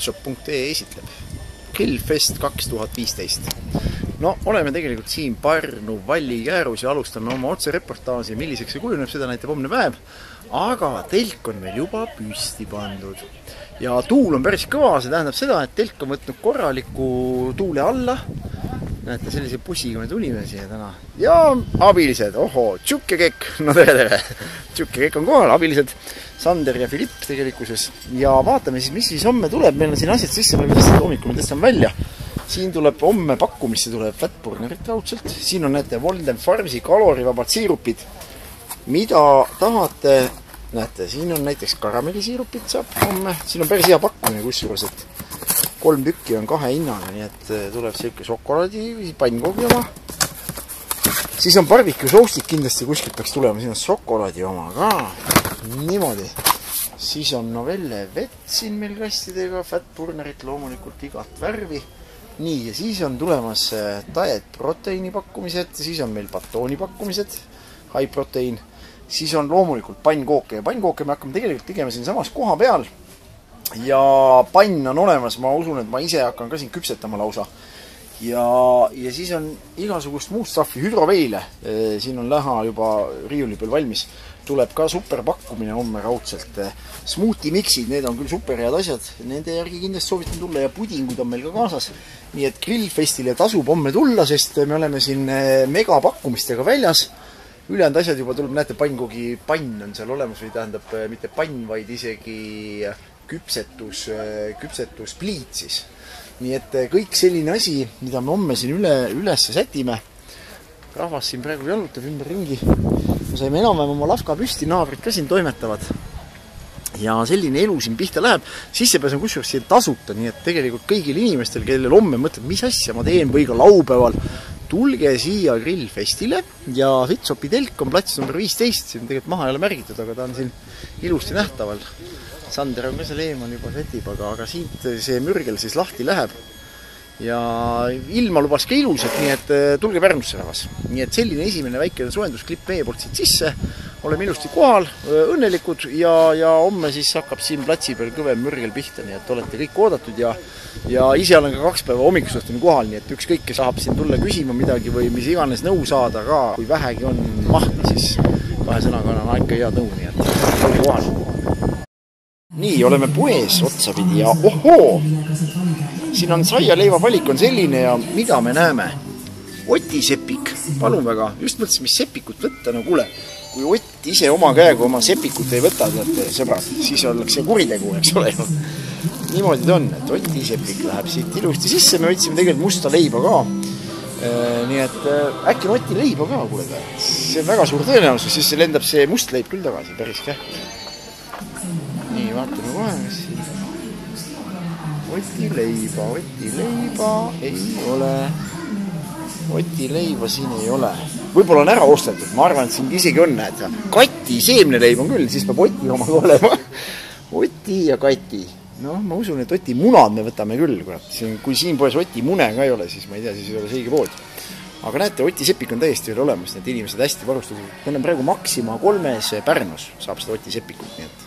petshop.ee esitleb Grillfest 2015. No, oleme tegelikult siin Pärnu Vallikäärus ja alustame oma otsereportaaži, milliseks see kujuneb, seda näitab homne päev. Aga telk on meil juba püsti pandud. Ja tuul on päris kõva, see tähendab seda, et telk on võtnud korraliku tuule alla. Näete, sellise bussiga me tulime siia täna. Ja abilised, ohoo, Tšuk ja Kekk, no tere. Tšuk ja Kekk on kohal, abilised, Sander ja Filipp tegelikkuses. Ja vaatame siis, mis siis homme tuleb. Meil on siin asjad sisse, me tõstame hommikul, me tõstame välja. Siin tuleb homme pakkumisse tuleb Fatburgerit raudselt. Siin on näete Walden Farmsi kalorivabad siirupid. Mida tahate, näete, siin on näiteks karamellisiirupid saab homme. Siin on päris hea pakkumine kusjuures, et 3 tükki on 2 hinnaga, nii et tuleb selline šokolaadi pannkoogi oma. Siis on barbecue soostid kindlasti kuskilt peaks tulema, siin on šokolaadi oma ka. Niimoodi. Siis on Novelle vett siin meil kastidega, Fatburgerit loomulikult igat värvi. Nii, ja siis on tulemas diet proteiini pakkumised, siis on meil batooni pakkumised, high protein, siis on loomulikult pannkooke ja pannkooke me hakkame tegelikult tegema siin samas koha peal ja pann on olemas, ma usun, et ma ise hakkan ka siin küpsetama lausa ja siis on igasugust muust staffi, hüdroveile, siin on läha juba riiuli peal valmis, tuleb ka super pakkumine homme raudselt. Smoothie mixid, need on küll super head asjad, nende järgi kindlasti soovitan tulla ja pudingud on meil ka kaasas. Nii et Grillfestile tasub homme tulla, sest me oleme siin megapakkumistega väljas. Ülejäänud asjad juba tuleb, näete, pannkoogi pann on seal olemas või tähendab mitte pann, vaid isegi küpsetus pliit siis. Nii et kõik selline asi, mida me homme siin üles sätime. Rahvas siin praegu jalutab ümber ringi. Me saime enam-vähem oma lafka püsti, naabrid ka siin toimetavad. Ja selline elu siin pihta läheb. Sissepääs on kusjuures siin tasuta, nii et tegelikult kõigil inimestel, kellel homme mõtleb, mis asja ma teen või ka laupäeval, tulge siia Grillfestile ja Fitsopi telk on plats number 15, siin tegelikult maha ei ole märgitud, aga ta on siin ilusti nähtaval. Sander on ka seal eemal juba setib, aga siit see mürgel siis lahti läheb. Ja ilma lubas ka ilusat, nii et tulge Pärnusse rahvas. Nii et selline esimene väikene soendusklipp meie poolt siit sisse. Oleme ilusti kohal, õnnelikud ja homme siis hakkab siin platsi peal kõvem mürgel pihta, nii et olete kõik oodatud ja ise olen ka 2 päeva hommikusohtuni kohal, nii et ükskõik, kes saab siin tulla küsima midagi või mis iganes nõu saada ka, kui vähegi on mahti, siis 2 sõnaga on ikka hea nõu, nii et olge kohal. Nii, oleme poes otsapidi ja ohoo! Siin on saialeiva valik on selline ja mida me näeme? Otisepik, palun väga, just mõtlesin, mis sepikut võtta, no kuule, kui Ott ise oma käega oma sepikut ei võta, sõbrad, siis oleks see kuritegu, eks ole. Niimoodi ta on, et Otisepik läheb siit ilusti sisse, me võtsime tegelikult musta leiba ka. Nii et äkki on Oti leiba ka, kuule, see on väga suur tõenäosus, siis lendab see must leib küll tagasi, päris käht. Nii, vaatame kohe, mis siin. Oti leiba ei ole. Oti leiba siin ei ole. Võib-olla on ära ostetud, ma arvan, et siin isegi on, näed. Kati seemne leib on küll, siis peab Oti omaga olema. Oti ja Kati. No, ma usun, et Oti munad me võtame küll. Kui siin poes Oti mune ka ei ole, siis ma ei tea, siis ei ole see õige pood. Aga näete, Oti sepik on täiesti veel olemas, need inimesed hästi varustatud. Meil on praegu Maxima 3 Pärnus saab seda Oti sepikut, nii et